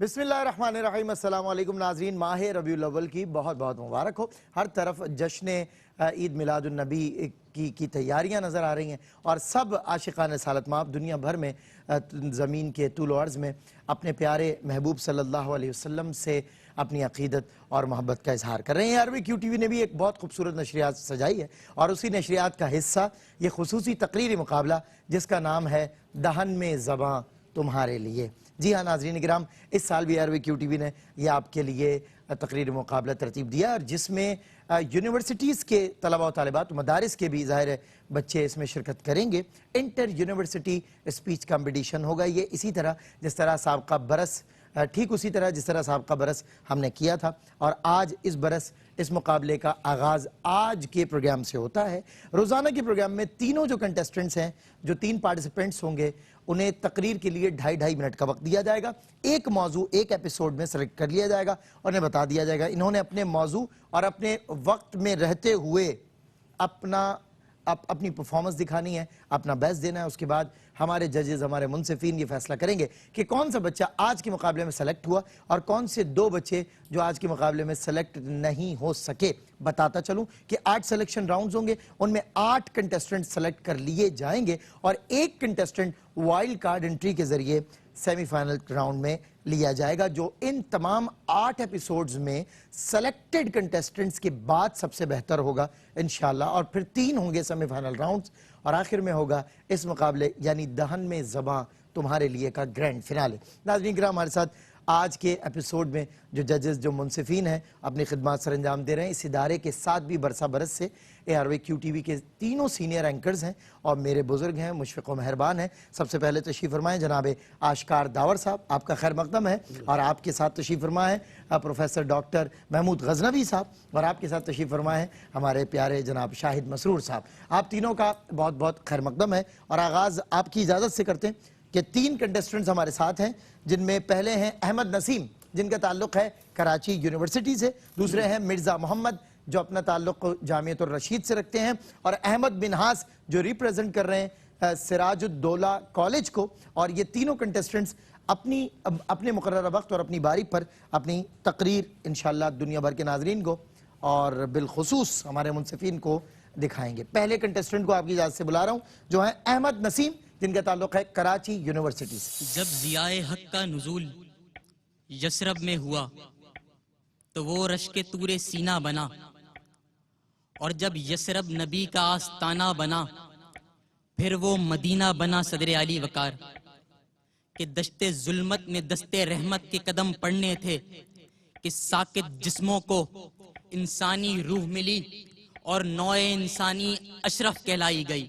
بسم اللہ الرحمن الرحیم۔ السلام علیکم ناظرین، ماہ ربیع الاول کی بہت بہت مبارک ہو۔ ہر طرف جشن عید میلاد النبی کی تیاریاں نظر آ رہی ہیں اور سب عاشقان رسالت مآب دنیا بھر میں زمین کے طول و عرض میں اپنے پیارے محبوب صلی اللہ علیہ وسلم سے اپنی عقیدت اور محبت کا اظہار کر رہے ہیں۔ عربی کیو ٹی وی نے بھی ایک بہت خوبصورت نشریات سجائی ہے اور اسی نشریات کا حصہ یہ خصوصی تقریری مقابلہ جس کا نام ہے دہن میں زباں تمہارے لیے۔ جی ہاں ناظرین کرام، اس سال بھی عربی کیو ٹی وی نے یہ آپ کے لیے تقریری مقابلہ ترتیب دیا اور جس میں یونیورسٹیز کے طلبہ و طالبات مدارس کے بھی ظاہر ہے بچے اس میں شرکت کریں گے۔ انٹر یونیورسٹی اسپیچ کمپٹیشن ہوگا۔ یہ اسی طرح جس طرح سابقہ برس ٹھیک اسی طرح جس طرح سابقہ برس ہم نے کیا تھا اور آج اس برس اس مقابلے کا آغاز آج کے پروگرام سے ہوتا ہے۔ روزانہ کے پروگرام میں تینوں جو کنٹیسٹنٹس ہیں، جو تین پارٹیسپینٹس ہوں گے، انہیں تقریر کے لیے 2.5 منٹ کا وقت دیا جائے گا۔ ایک موضوع ایک ایپیسوڈ میں سلیکٹ کر لیا جائے گا اور انہیں بتا دیا جائے گا انہوں نے اپنے موضوع اور اپنے وقت میں رہتے ہوئے اپنی پرفارمنس دکھانی ہے، اپنا بیسٹ دینا ہے۔ اس کے بعد ہمارے ججز، ہمارے منصفین یہ فیصلہ کریں گے کہ کون سا بچہ آج کے مقابلے میں سلیکٹ ہوا اور کون سے 2 بچے جو آج کے مقابلے میں سلیکٹ نہیں ہو سکے۔ بتاتا چلوں کہ 8 سلیکشن راؤنڈز ہوں گے، ان میں 8 کنٹیسٹنٹ سلیکٹ کر لیے جائیں گے اور ایک کنٹیسٹنٹ وائلڈ کارڈ انٹری کے ذریعے سیمی فائنل راؤنڈ میں لیا جائے گا، جو ان تمام 8 ایپیسوڈز میں سلیکٹڈ کنٹیسٹنٹس کے بعد سب سے بہتر ہوگا انشاءاللہ، اور پھر 3 ہوں گے سیمی فائنل راؤنڈز اور آخر میں ہوگا اس مقابلے یعنی دہن میں زباں تمہارے لیے کا گرینڈ فنالے۔ ناظرین کرام، ہمارے ساتھ آج کے ایپیسوڈ میں جو ججز، جو منصفین ہیں، اپنی خدمات سر انجام دے رہے ہیں اس ادارے کے ساتھ بھی برسہ برس سے عربی کیو ٹی وی کے تینوں سینئر اینکرز ہیں اور میرے بزرگ ہیں، مشفق و مہربان ہیں۔ سب سے پہلے تشریف فرمائیں جناب آشکار داور صاحب، آپ کا خیر مقدم ہے، اور آپ کے ساتھ تشریف فرمائیں پروفیسر ڈاکٹر محمود غزنوی صاحب، اور آپ کے ساتھ تشریف فرمائیں ہمارے پیارے جناب شاہد مسرور صاحب۔ آپ تینوں کا بہت بہت خیر مقدم ہے اور آغاز آپ کی اجازت سے کرتے ہیں کہ 3 کنٹیسٹنٹس ہمارے ساتھ ہیں، جن میں پہلے ہیں احمد نسیم جن کا تعلق ہے کراچی یونیورسٹی سے، دوسرے ہیں مرزا محمد جو اپنا تعلق جامعۃ الرشید سے رکھتے ہیں، اور احمد منہاس جو ریپریزنٹ کر رہے ہیں سراج الدولہ کالج کو، اور یہ تینوں کنٹیسٹنٹس اپنے مقررہ وقت اور اپنی باری پر اپنی تقریر انشاءاللہ دنیا بھر کے ناظرین کو اور بالخصوص ہمارے منصفین کو دکھائیں گے۔ پہلے کنٹیسٹنٹ کو آپ کی اجازت سے بلا رہا ہوں جو ہیں احمد نسیم جن کا تعلق ہے کراچی یونیورسٹی سے۔ جب ضیاء حق کا نزول یثرب میں ہوا تو وہ رشک طور سینہ بنا، اور جب یثرب نبی کا آستانہ بنا پھر وہ مدینہ بنا صدر علی وقار، کہ دشت ظلمت میں دست رحمت کے قدم پڑنے تھے، کہ ساکت جسموں کو انسانی روح ملی اور نوع انسانی اشرف کہلائی گئی،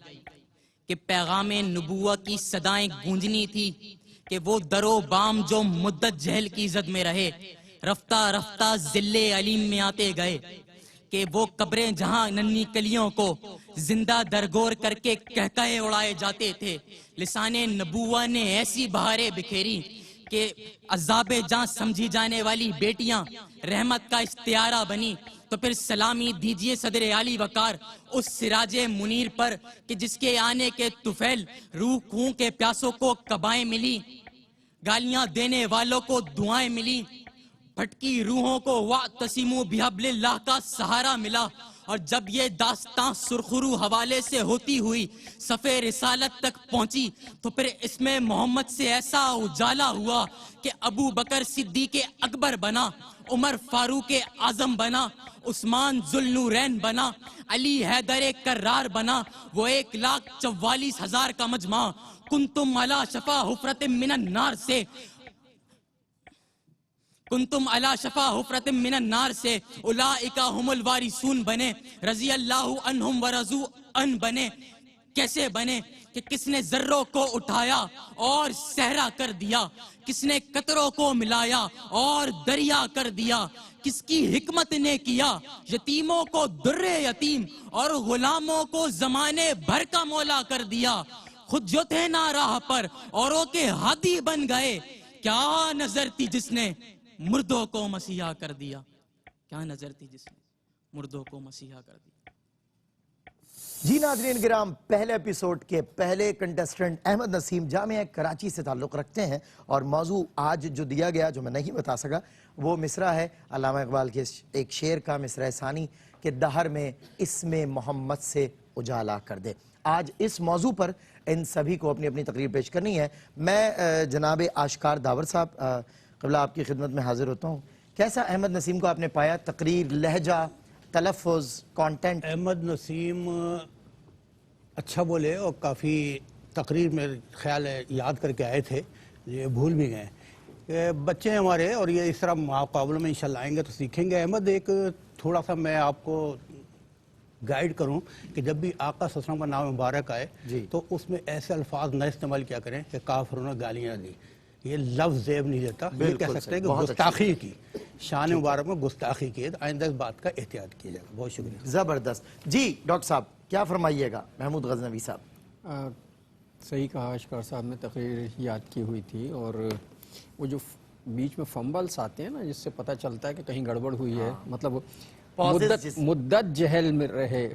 کہ پیغام نبوت کی صدائیں گونجنی تھی، کہ وہ در و بام جو مدت جہل کی زد میں رہے رفتہ رفتہ ذل علیم میں آتے گئے، کہ وہ قبریں جہاں ننھی کلیوں کو زندہ درگور کر کے کہکہے اڑائے جاتے تھے، لسان نبوت نے ایسی بہاریں بکھیری کہ عذاب جاں سمجھی جانے والی بیٹیاں رحمت کا استعارہ بنی۔ تو پھر سلامی دیجئے صدر علی وقار اس سراج منیر پر کہ جس کے آنے کے طفیل روح خون کے پیاسوں کو قبائیں ملی، گالیاں دینے والوں کو دعائیں ملی، بھٹکی روحوں کو وَاعْتَصِمُوا بِحَبْلِ اللَّهِ کا سہارا ملا۔ اور جب یہ داستان سرخرو حوالے سے ہوتی ہوئی صفِ رسالت تک پہنچی تو پھر اس میں محمد سے ایسا اجالا ہوا کہ ابو بکر صدیق اکبر بنا، عمر فاروق اعظم بنا، عثمان ذوالنورین بنا، علی حیدر کرار بنا، وہ 1,44,000 کا مجمع۔ کنتم علی شفا حفرۃ من النار سے، کنتم علی شفا حفرۃ من النار سے، اولئک هم الوارثون بنے، رضی اللہ عنہم ورضوا عنہ بنے۔ کیسے بنے؟ کہ کس نے ذروں کو اٹھایا اور صحرا کر دیا، کس نے قطروں کو ملایا اور دریا کر دیا، کس کی حکمت نے کیا یتیموں کو در یتیم اور غلاموں کو زمانے بھر کا مولا کر دیا، خود جو تھے نہ راہ پر اوروں کے ہادی بن گئے، کیا نظر تھی جس نے مردوں کو مسیحا کر دیا، کیا نظر تھی جس نے مردوں کو مسیحا کر دیا۔ جی ناظرین گرام، پہلے ایپیسوڈ کے پہلے کنٹیسٹنٹ احمد نسیم جامعہ کراچی سے تعلق رکھتے ہیں، اور موضوع آج جو دیا گیا جو میں نہیں بتا سکا وہ مصرع ہے علامہ اقبال کے ایک شعر کا، مصرع ثانی کہ دہر میں اسم محمد سے اجالا کر دے۔ آج اس موضوع پر ان سبھی کو اپنی اپنی تقریر پیش کرنی ہے۔ میں جناب آشکار داور صاحب قبلہ آپ کی خدمت میں حاضر ہوتا ہوں۔ کیسا احمد نسیم کو آپ نے پایا؟ تقریر، لہجہ، تلفظ، کانٹینٹ؟ احمد نسیم اچھا بولے اور کافی تقریر میں خیال ہے یاد کر کے آئے تھے، یہ بھول بھی گئے کہ بچے ہیں ہمارے، اور یہ اس طرح مقابلوں میں انشاءاللہ آئیں گے تو سیکھیں گے۔ احمد ایک تھوڑا سا میں آپ کو گائیڈ کروں کہ جب بھی آقا صلی اللہ علیہ وسلم کا نام مبارک آئے تو اس میں ایسے الفاظ نہ استعمال کیا کریں کہ کافروں نے گالیاں دی، یہ لفظ زیب نہیں دیتا، یہ کہہ سکتے ہیں کہ گستاخی کی، شان مبارک میں گستاخی کی ہے، آئندہ اس بات کا احتیاط کیا جائے گا۔ بہت شکریہ۔ زبردست۔ جی ڈاکٹر صاحب کیا فرمائیے گا؟ محمود غزنوی صاحب۔ صحیح کہا اشکار صاحب نے، تقریر یاد کی ہوئی تھی، اور وہ جو بیچ میں فمبلز آتے ہیں نا جس سے پتہ چلتا ہے کہ کہیں گڑبڑ ہوئی ہے، مطلب مدت جہل میں رہے،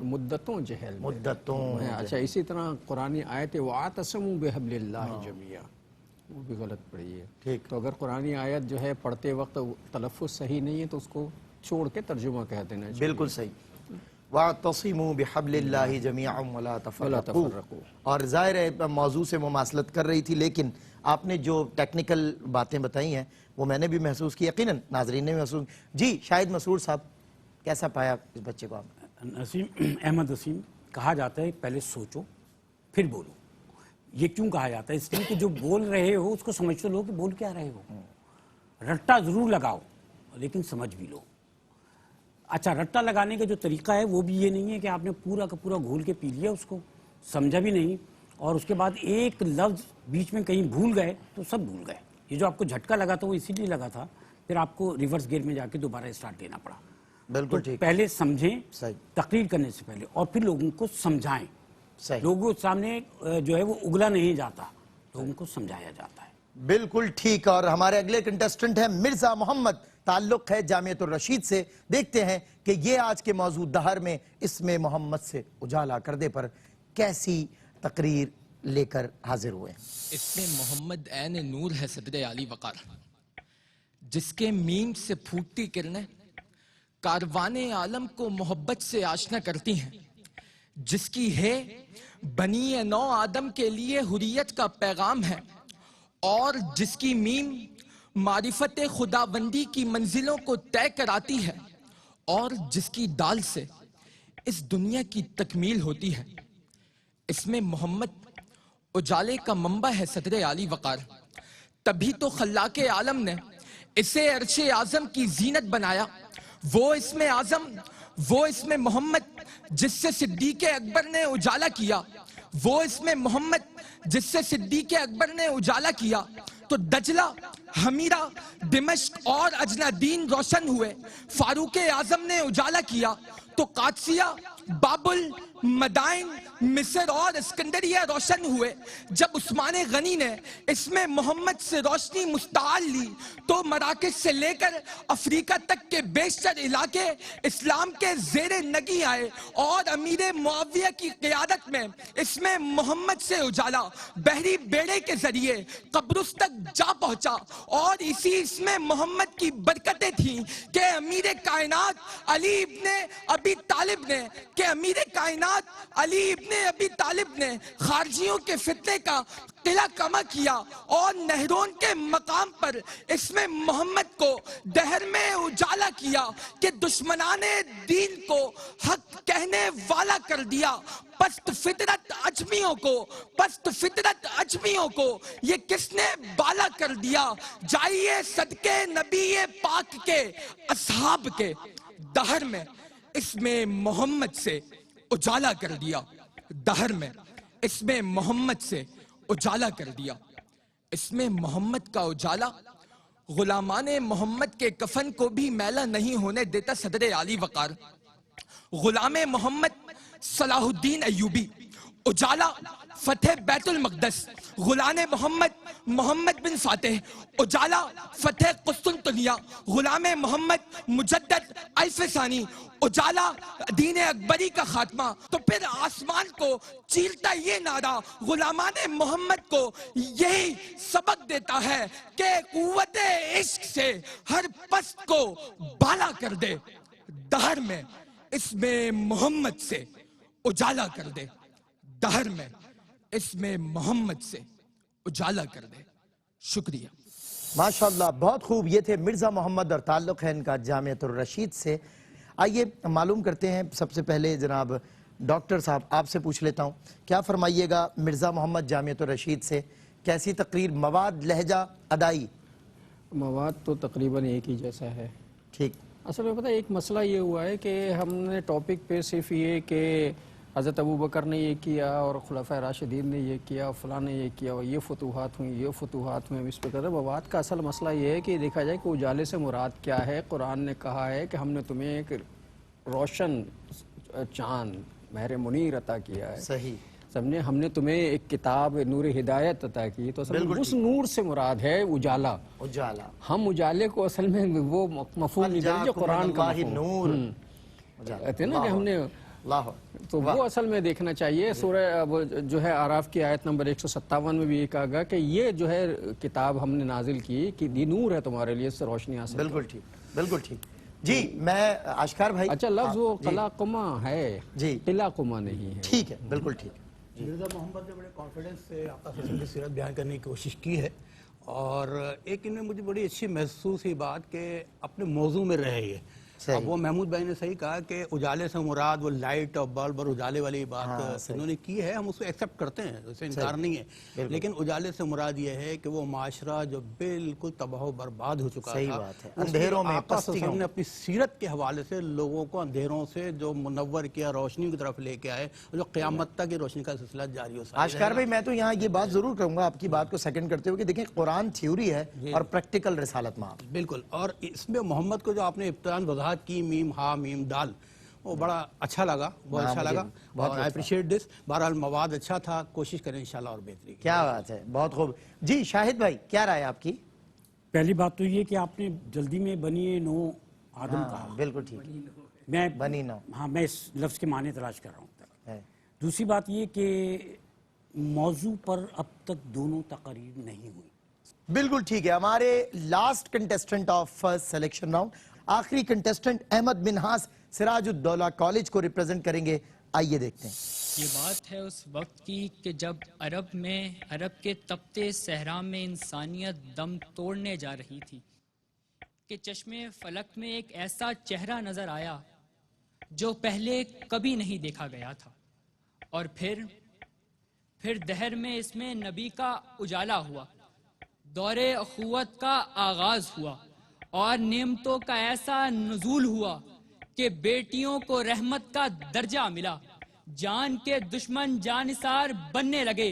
مدتوں جہل میں، اچھا اسی طرح قرآن آیت وَاعْتَصِمُوا بِحَبْلِ اللَّهِ جَمِيعًا وہ بھی غلط پڑھی ہے۔ تو اگر قرآن آیت جو ہے پڑھتے وقت تلفظ صحیح نہیں ہے تو اس کو چھوڑ کے ترجمہ کہہ دینا چاہیے۔ بالکل صحیح۔ وَاعْتَصِمُوا بِحَبْلِ اللَّهِ جَمِيعًا وَلَا تَفَرَّقُوا۔ اور ظاہر ہے موضوع سے مماثلت کر رہی تھی، لیکن آپ نے جو ٹیکنیکل باتیں بتائی ہیں وہ میں نے بھی محسوس کی، یقیناً ناظرین نے بھی محسوس۔ جی شاہد مسعود صاحب کیسا پایا اس بچے کو آپ؟ احمد نسیم، کہا جاتا ہے پہلے سوچو پھر بولو۔ یہ کیوں کہا جاتا ہے؟ اس لیے کہ جو بول رہے ہو اس کو سمجھ تو لو کہ بول کیا رہے ہو، رٹا ضرور لگاؤ لیکن سمجھ بھی لو۔ اچھا، رٹا لگانے کا جو طریقہ ہے وہ بھی یہ نہیں ہے کہ آپ نے پورا کا پورا گھول کے پی لیا، اس کو سمجھا بھی نہیں اور اس کے بعد ایک لفظ بیچ میں کہیں بھول گئے تو سب بھول گئے۔ یہ جو آپ کو جھٹکا لگا تھا وہ اسی لیے لگا تھا، پھر آپ کو ریورس گیئر میں جا کے دوبارہ اسٹارٹ دینا پڑا۔ بالکل ٹھیک۔ پہلے سمجھیں صحیح، تقریر کرنے سے پہلے، اور پھر لوگوں کو سمجھائیں۔ صحیح، لوگوں کے سامنے جو ہے وہ اگلا نہیں جاتا، لوگوں کو سمجھایا جاتا ہے۔ بالکل ٹھیک۔ اور ہمارے اگلے کنٹیسٹنٹ ہیں مرزا محمد، تعلق ہے جامعۃ الرشید سے۔ دیکھتے ہیں کہ یہ آج کے موضوع دہر میں اسم محمد سے اجالا کر دے پر کیسی تقریر لے کر حاضر ہوئے۔ اسم محمد عین نور ہے صدر علی وقار، جس کے میم سے پھوٹتی کرنیں کاروان عالم کو محبت سے آشنا کرتی ہیں، جس کی ہے بنی نو آدم کے لیے حریت کا پیغام ہے، اور جس کی میم معرفت خداوندی کی منزلوں کو طے کراتی ہے، اور جس کی دال سے اس دنیا کی تکمیل ہوتی ہے۔ اسم محمد اجالے کا منبع ہے صدر علی وقار، تبھی تو خلاق عالم نے اسے عرش اعظم کی زینت بنایا۔ وہ اسم اعظم، وہ اسم محمد جس سے صدیق اکبر نے اجالا کیا، وہ اسم محمد جس سے صدیق اکبر نے اجالا کیا تو دجلہ، حمیرہ، دمشق اور اجنادین روشن ہوئے۔ فاروق اعظم نے اجالا کیا تو قادسیہ، بابل، مدائن، مصر اور اسکندریہ روشن ہوئے۔ جب عثمان غنی نے اسم محمد سے روشنی مستعار لی تو مراکش سے لے کر افریقہ تک کے بیشتر علاقے اسلام کے زیر نگی آئے، اور امیر معاویہ کی قیادت میں اسم محمد سے اجالا بحری بیڑے کے ذریعے قبرص تک جا پہنچا۔ اور اسی اسم محمد کی برکتیں تھیں کہ امیر کائنات علی ابن ابی طالب نے خارجیوں کے فتنے کا قلعہ کما کیا، اور نہرون کے مقام پر اسم محمد کو دہر میں اجالا کیا کہ دشمنان دین کو حق کہنے والا کر دیا۔ پست فطرت اجمیوں کو یہ کس نے بالا کر دیا؟ جائیے صدقے نبی پاک کے اصحاب کے، دہر میں اسم محمد سے اجالا کر دیا، دہر میں اسم محمد سے اجالا کر دیا۔ اسم محمد کا اجالا غلامان محمد کے کفن کو بھی میلا نہیں ہونے دیتا صدر علی وقار۔ غلام محمد صلاح الدین ایوبی، اجالا فتح بیت المقدس، غلام محمد بن فاتح، اجالا فتح قسطنطنیہ، غلام محمد مجدد الف ثانی، اجالا دین اکبری کا خاتمہ. تو پھر آسمان کو چیرتا یہ نعرہ غلامان محمد کو یہی سبق دیتا ہے کہ قوت عشق سے ہر پست کو بالا کر دے، دہر میں اس میں محمد سے اجالا کر دے، دہر میں اس میں محمد سے اجالا کر دے. شکریہ. ماشاءاللہ، بہت خوب. یہ تھے مرزا محمد اور تعلق ہے ان کا جامعۃ الرشید سے. آئیے معلوم کرتے ہیں. سب سے پہلے جناب ڈاکٹر صاحب آپ سے پوچھ لیتا ہوں، کیا فرمائیے گا مرزا محمد جامعۃ الرشید سے؟ کیسی تقریر؟ مواد، لہجہ، ادائی؟ مواد تو تقریباً ایک ہی جیسا ہے. ٹھیک. اصل میں پتہ ایک مسئلہ یہ ہوا ہے کہ ہم نے ٹاپک پہ صرف یہ کہ حضرت ابو بکر نے یہ کیا اور خلفائے راشدین نے یہ کیا، فلاں نے یہ کیا، اور یہ فتوحات ہوئیں، یہ فتوحات ہوئیں، اس پہ کر رہے. مواد کا اصل مسئلہ یہ ہے کہ دیکھا جائے کہ اجالے سے مراد کیا ہے. قرآن نے کہا ہے کہ ہم نے تمہیں ایک روشن چاند مہر منیر عطا کیا ہے. صحیح. ہم نے تمہیں ایک کتاب نور ہدایت عطا کی. تو اصل میں اس نور سے مراد ہے اجالا. اجالا. ہم اجالے کو اصل میں وہ مفہوم نہیں دیں جو قرآن کا نور کہتے ہیں نا کہ ہم نے، اللہ. تو وہ اصل میں دیکھنا چاہیے. سورہ جو ہے اعراف کی آیت نمبر 157 میں بھی یہ کہا گیا کہ یہ جو ہے کتاب ہم نے نازل کی کہ یہ نور ہے تمہارے لیے، اس سے روشنی حاصل. بالکل ٹھیک، بالکل ٹھیک. جی میں اشکار بھائی. اچھا لفظ وہ قلع قمہ ہے، جی قلع قمہ نہیں ہے. ٹھیک ہے، بالکل ٹھیک. مرزا محمد نے بڑے کانفیڈنس سے آقا صلی اللہ علیہ وسلم کی سیرت بیان کرنے کی کوشش کی ہے، اور ایک ان میں مجھے بڑی اچھی محسوس ہوئی بات کہ اپنے موضوع میں رہے یہ. اب وہ محمود بھائی نے صحیح کہا کہ اجالے سے مراد وہ لائٹ اور بلب اور اجالے والی بات انہوں نے کی ہے، ہم اس کو ایکسیپٹ کرتے ہیں، اس سے انکار نہیں ہے. لیکن اجالے سے مراد یہ ہے کہ وہ معاشرہ جو بالکل تباہ و برباد ہو چکا تھا، اندھیروں میں آقا صلی اللہ علیہ وسلم نے اپنی سیرت کے حوالے سے لوگوں کو اندھیروں سے جو منور کیا، روشنی کی طرف لے کے آئے، جو قیامت تک کی روشنی کا سلسلہ جاری ہو سکتا ہے. اشکار بھائی میں تو یہاں یہ بات ضرور کروں گا آپ کی بات کو سیکنڈ کرتے ہوئے کہ دیکھیں قرآن تھیوری ہے اور پریکٹیکل رسالت میں. بالکل. اور اس میں محمد کو جو آپ نے ابتداً وضاحت کی، میم ہا میم دال، وہ بڑا اچھا لگا، بہت اچھا لگا، اور آئی اپریشیٹ دس. بہرحال مواد اچھا تھا، کوشش کریں انشاءاللہ اور بہتری. کیا بات ہے، بہت خوب. جی شاہد بھائی کیا رائے آپ کی؟ پہلی بات تو یہ کہ آپ نے جلدی میں بنی نو آدم کہا. بالکل ٹھیک. میں بنی نو، ہاں میں اس لفظ کے معنی تلاش کر رہا ہوں. ہے. دوسری بات یہ کہ موضوع پر اب تک دونوں تقاریر نہیں ہوئی. بالکل ٹھیک ہے. ہمارے last contestant of first selection round, آخری کنٹیسٹنٹ احمد منہاس سراج الدولہ کالج کو ریپرزینٹ کریں گے. آئیے دیکھتے ہیں. یہ بات ہے اس وقت کی کہ جب عرب کے تپتے صحرا میں انسانیت دم توڑنے جا رہی تھی کہ چشمے فلک میں ایک ایسا چہرہ نظر آیا جو پہلے کبھی نہیں دیکھا گیا تھا، اور پھر دہر میں اس میں نبی کا اجالا ہوا، دور اخوت کا آغاز ہوا، اور نعمتوں کا ایسا نزول ہوا کہ بیٹیوں کو رحمت کا درجہ ملا، جان کے دشمن جانثار بننے لگے.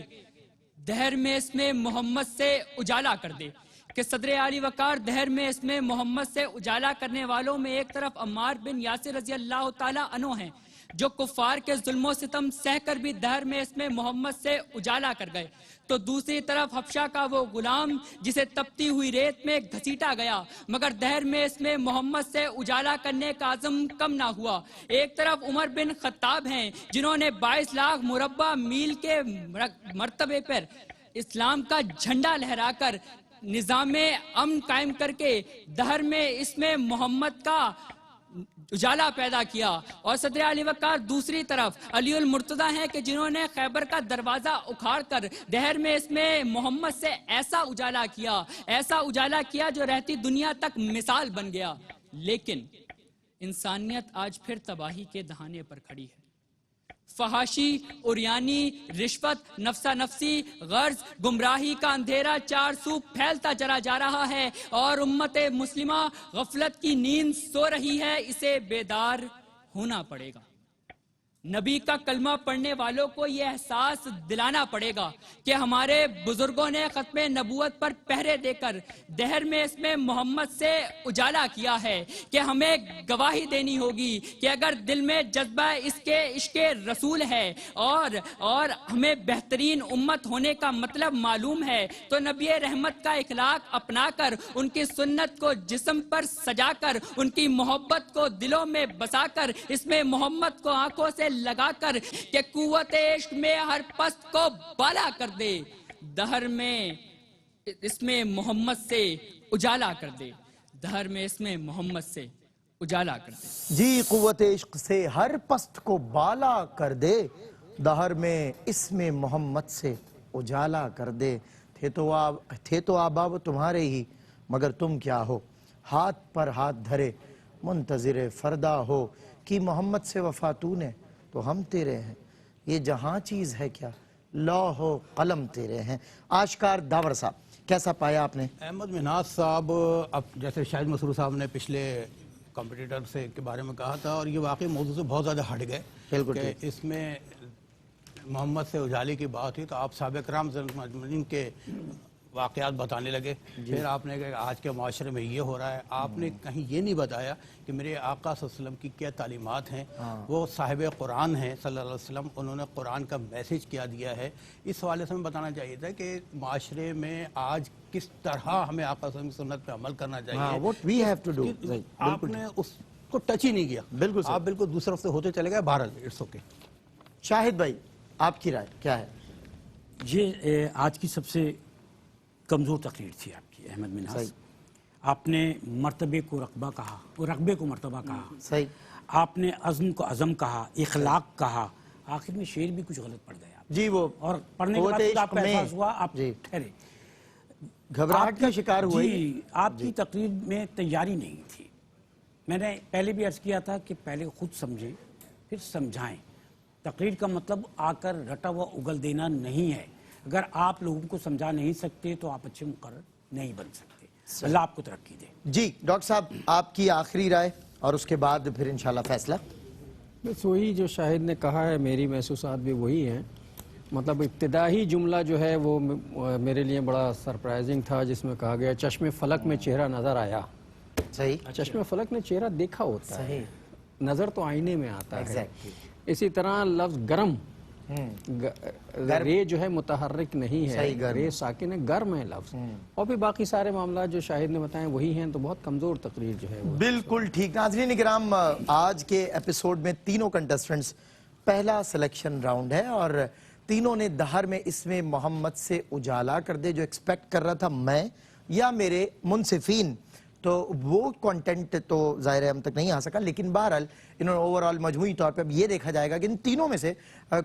دہر میں اس میں محمد سے اجالا کر دے کہ صدر عالی وقار دہر میں اس میں محمد سے اجالا کرنے والوں میں ایک طرف عمار بن یاسر رضی اللہ تعالیٰ عنہ ہیں جو کفار کے ظلم و ستم سہ کر بھی دہر میں اس میں محمد سے اجالا کر گئے، تو دوسری طرف حبشہ کا وہ غلام جسے تپتی ہوئی ریت میں گھسیٹا گیا مگر دہر میں اس میں محمد سے اجالا کرنے کا عزم کم نہ ہوا. ایک طرف عمر بن خطاب ہیں جنہوں نے 22 لاکھ مربع میل کے مرتبے پر اسلام کا جھنڈا لہرا کر نظام امن قائم کر کے دہر میں اس میں محمد کا اجالا پیدا کیا. اور صدر علی وقار دوسری طرف علی المرتضیٰ ہیں کہ جنہوں نے خیبر کا دروازہ اکھاڑ کر دہر میں اس میں محمد سے ایسا اجالا کیا جو رہتی دنیا تک مثال بن گیا. لیکن انسانیت آج پھر تباہی کے دہانے پر کھڑی ہے. فحاشی، عریانی، رشوت، نفسا نفسی، غرض، گمراہی کا اندھیرا چار سو پھیلتا چلا جا رہا ہے اور امت مسلمہ غفلت کی نیند سو رہی ہے. اسے بیدار ہونا پڑے گا. نبی کا کلمہ پڑھنے والوں کو یہ احساس دلانا پڑے گا کہ ہمارے بزرگوں نے ختم نبوت پر پہرے دے کر دہر میں اس میں محمد سے اجالا کیا ہے کہ ہمیں گواہی دینی ہوگی کہ اگر دل میں جذبہ اس کے عشق رسول ہے اور ہمیں بہترین امت ہونے کا مطلب معلوم ہے تو نبی رحمت کا اخلاق اپنا کر ان کی سنت کو جسم پر سجا کر ان کی محبت کو دلوں میں بسا کر اس میں محمد کو آنکھوں سے لگا کر کہ قوت عشق میں ہر پست کو بالا کر دے، دہر میں اس میں محمد سے اجالا کر دے، دہر میں اس میں محمد سے اجالا کر دے۔ جی قوت عشق سے ہر پست کو بالا کر دے، دہر میں اس میں محمد سے اجالا کر دے۔ تھے تو آبا وہ تمہارے ہی مگر تم کیا ہو، ہاتھ پر ہاتھ دھرے منتظر فردا ہو، کہ محمد سے وفا تو نے تو ہم تیرے ہیں، یہ جہاں چیز ہے کیا لوح و قلم تیرے ہیں۔ آشکار داور صاحب کیسا پایا آپ نے؟ احمد منہاج صاحب اب جیسے شاہد مسرور صاحب نے پچھلے کمپٹیٹر سے کے بارے میں کہا تھا، اور یہ واقعی موضوع سے بہت زیادہ ہٹ گئے کہ اس میں محمد سے اجالی کی بات ہوئی تو آپ صحابہ کرام مجمعین کے واقعات بتانے لگے، پھر آپ نے کہا کہ آج کے معاشرے میں یہ ہو رہا ہے، آپ نے کہیں یہ نہیں بتایا کہ میرے آقا صلی اللہ علیہ وسلم کی کیا تعلیمات ہیں، وہ صاحب قرآن ہیں صلی اللہ علیہ وسلم، انہوں نے قرآن کا میسیج کیا دیا ہے۔ اس حوالے سے ہمیں بتانا چاہیے تھا کہ معاشرے میں آج کس طرح ہمیں آقا صلی اللہ علیہ وسلم کی سنت پہ عمل کرنا چاہیے۔ what we have to do۔ آپ نے اس کو ٹچ ہی نہیں کیا، بالکل آپ بالکل دوسرے رفتے ہوتے چلے گئے، بہرحال اٹس اوکے۔ شاہد بھائی آپ کی رائے کیا ہے؟ یہ آج کی سب سے کمزور تقریر تھی آپ کی احمد منہاج۔ آپ نے مرتبے کو رقبہ کہا، رقبے کو مرتبہ کہا، صحیح۔ آپ نے عزم کو عزم کہا، اخلاق کہا، آخر میں شعر بھی کچھ غلط پڑ گیا جی وہ اور پڑھنے کے بعد خود آپ کا احساس ہوا، آپ ٹھہرے، گھبراہٹ کا شکار ہوئے۔ جی آپ کی تقریر میں تیاری نہیں تھی۔ میں نے پہلے بھی عرض کیا تھا کہ پہلے خود سمجھیں پھر سمجھائیں۔ تقریر کا مطلب آ کر رٹا ہوا اگل دینا نہیں ہے۔ اگر آپ لوگوں کو سمجھا نہیں سکتے تو آپ اچھے مقرر نہیں بن سکتے۔ اللہ آپ کو ترقی دے۔ جی ڈاکٹر صاحب آپ کی آخری رائے اور اس کے بعد پھر انشاءاللہ فیصلہ۔ بس وہی جو شاہد نے کہا ہے، میری محسوسات بھی وہی ہیں۔ مطلب ابتدائی جملہ جو ہے وہ میرے لیے بڑا سرپرائزنگ تھا، جس میں کہا گیا چشم فلک میں چہرہ نظر آیا۔ صحیح۔ چشم فلک میں چہرہ دیکھا ہوتا ہے، صحیح۔ نظر تو آئینے میں آتا ہے۔ ایگزیکٹلی۔ اسی طرح لفظ گرم، رے جو ہے متحرک نہیں ہے، رے ساکن ہے، گرم ہے لفظ، اور بھی باقی سارے معاملات جو شاہد نے بتائے وہی ہیں، تو بہت کمزور تقریر جو ہے وہ۔ بالکل ٹھیک۔ ناظرین کرام آج کے ایپیسوڈ میں تینوں کنٹیسٹنٹس پہلا سلیکشن راؤنڈ ہے اور تینوں نے دہر میں اس میں محمد سے اجالا کر دے جو ایکسپیکٹ کر رہا تھا میں یا میرے منصفین، تو وہ کنٹینٹ تو ظاہر ہے ہم تک نہیں آ سکا، لیکن بہرحال انہوں نے اوورآل مجموعی طور پہ اب یہ دیکھا جائے گا کہ ان تینوں میں سے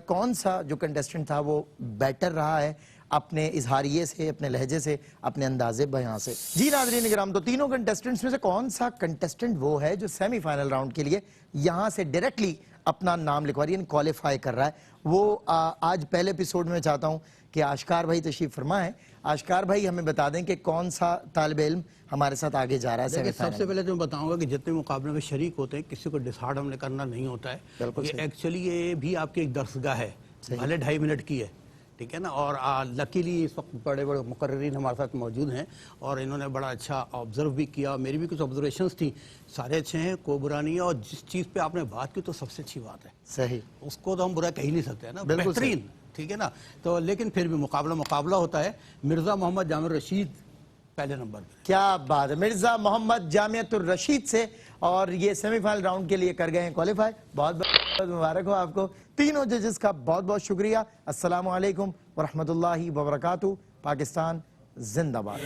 کون سا جو کنٹیسٹنٹ تھا وہ بیٹر رہا ہے اپنے اظہاریے سے، اپنے لہجے سے، اپنے انداز بیاں سے۔ جی ناظرین کرام، تو تینوں کنٹیسٹنٹس میں سے کون سا کنٹیسٹنٹ وہ ہے جو سیمی فائنل راؤنڈ کے لیے یہاں سے ڈائریکٹلی اپنا نام لکھوا رہی ہے، کوالیفائی کر رہا ہے، وہ آج پہلے ایپیسوڈ میں چاہتا ہوں کہ آشکار بھائی تشریف فرمائیں۔ آشکار بھائی ہمیں بتا دیں کہ کون سا طالب علم ہمارے ساتھ آگے جا رہا ہے سیمی فائنل۔ سب سے پہلے تو میں بتاؤں گا کہ جتنے مقابلے میں شریک ہوتے ہیں کسی کو ڈسہارڈ ہم نے کرنا نہیں ہوتا ہے، یہ ایکچولی یہ بھی آپ کی ایک درسگاہ ہے، بھلے 2.5 منٹ کی ہے، ٹھیک ہے نا، اور لکیلی اس وقت بڑے بڑے مقررین ہمارے ساتھ موجود ہیں اور انہوں نے بڑا اچھا آبزرو بھی کیا، میری بھی کچھ آبزرویشنز تھیں، سارے اچھے ہیں، کوئی برا نہیں ہے، اور جس چیز پہ آپ نے بات کی تو سب سے اچھی بات ہے، صحیح، اس کو تو ہم برا کہہ ہی نہیں سکتے ہیں نا، بہترین، ٹھیک ہے نا، تو لیکن پھر بھی مقابلہ ہوتا ہے۔ مرزا محمد جامع الرشید پہلے نمبر پہ۔ کیا بات ہے، مرزا محمد جامعۃ الرشید سے، اور یہ سیمی فائنل راؤنڈ کے لیے کر گئے ہیں کوالیفائی۔ بہت بہت مبارک ہو آپ کو، تینوں ججز کا بہت بہت شکریہ۔ السلام علیکم ورحمۃ اللہ وبرکاتہ۔ پاکستان زندہ باد۔